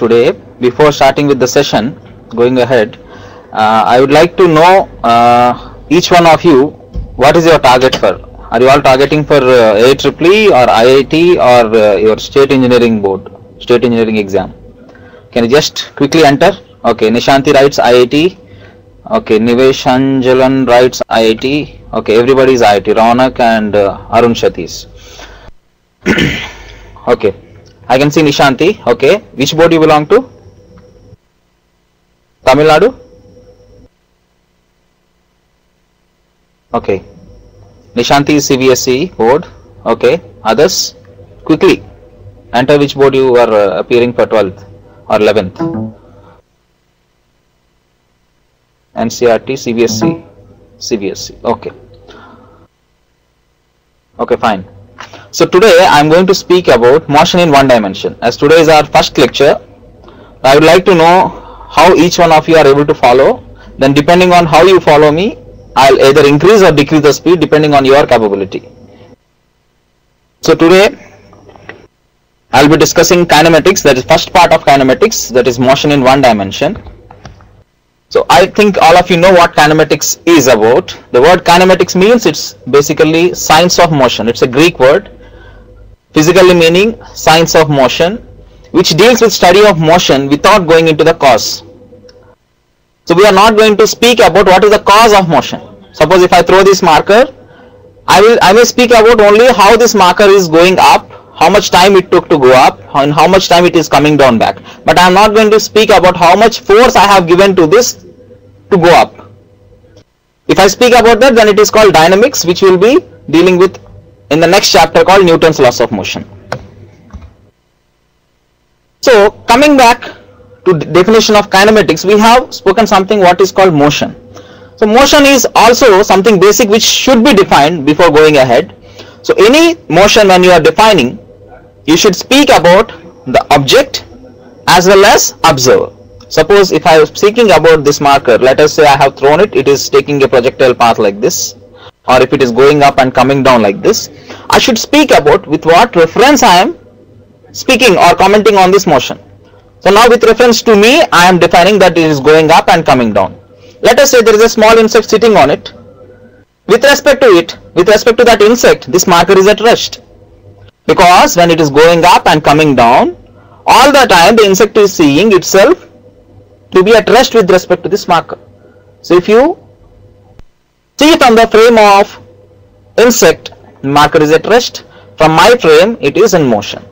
today. Before starting with the session, going ahead, I would like to know each one of you, what is your target for? Are you all targeting for AEEE or IIT or your state engineering board, state engineering exam? Can you just quickly enter? Okay, Nishanti writes IIT. Okay, Niveshanjalan writes IIT. Okay, everybody is IIT. Raunak and Arun Shatis. Okay, I can see Nishanti. Okay, which board you belong to? Tamil Nadu? Okay, Nishanti is CBSE board. Okay, others? Quickly enter which board you are appearing for 12th or 11th. NCRT, CBSE, CBSE. Okay. Okay, fine. So today I am going to speak about motion in one dimension. As today is our first lecture, I would like to know how each one of you are able to follow. Then depending on how you follow me, I'll either increase or decrease the speed depending on your capability. So today I'll be discussing kinematics, that is first part of kinematics, that is motion in one dimension. So I think all of you know what kinematics is about. The word kinematics means it's basically science of motion. It's a Greek word, physically meaning science of motion, which deals with study of motion without going into the cause. So we are not going to speak about what is the cause of motion. Suppose if I throw this marker, I may speak about only how this marker is going up, how much time it took to go up, and how much time it is coming down back. But I am not going to speak about how much force I have given to this to go up. If I speak about that, then it is called dynamics, which we will be dealing with in the next chapter called Newton's laws of motion. So coming back to the definition of kinematics, we have spoken something what is called motion. So motion is also something basic which should be defined before going ahead. So any motion, when you are defining, you should speak about the object as well as observer. Suppose if I am speaking about this marker, let us say I have thrown it, it is taking a projectile path like this, or if it is going up and coming down like this, I should speak about with what reference I am speaking or commenting on this motion. So now with reference to me, I am defining that it is going up and coming down. Let us say there is a small insect sitting on it. With respect to it, with respect to that insect, this marker is at rest. Because when it is going up and coming down, all the time the insect is seeing itself to be at rest with respect to this marker. So if you see it on the frame of insect, marker is at rest. From my frame, it is in motion.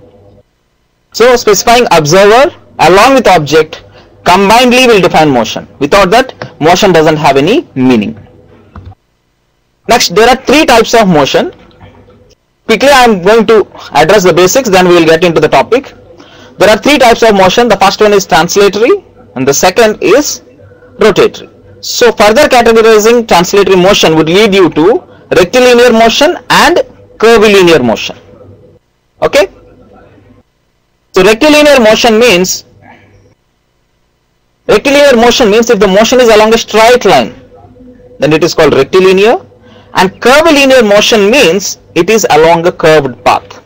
So specifying observer along with object combinedly will define motion. Without that, motion doesn't have any meaning. Next, there are three types of motion. Quickly I am going to address the basics, then we will get into the topic. There are three types of motion. The first one is translatory and the second is rotatory. So further categorizing translatory motion would lead you to rectilinear motion and curvilinear motion. Okay? So rectilinear motion means if the motion is along a straight line, then it is called rectilinear, and curvilinear motion means it is along a curved path.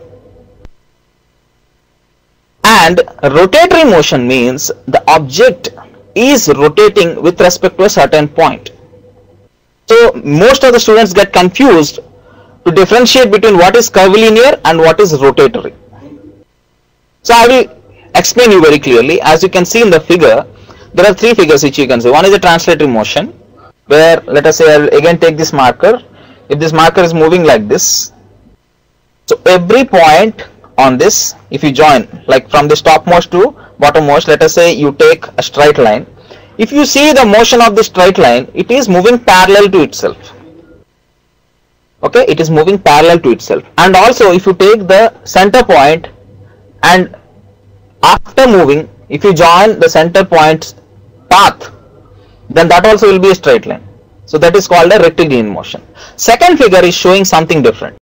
And rotatory motion means the object is rotating with respect to a certain point. So most of the students get confused to differentiate between what is curvilinear and what is rotatory. So I will explain you very clearly. As you can see in the figure, there are three figures which you can see. One is a translatory motion, where let us say I will again take this marker. If this marker is moving like this, so every point on this, if you join, like from this topmost to bottommost, let us say you take a straight line. If you see the motion of this straight line, it is moving parallel to itself. Okay, it is moving parallel to itself. And also if you take the center point and after moving, if you join the center point's path, then that also will be a straight line. So that is called a rectilinear motion. Second figure is showing something different.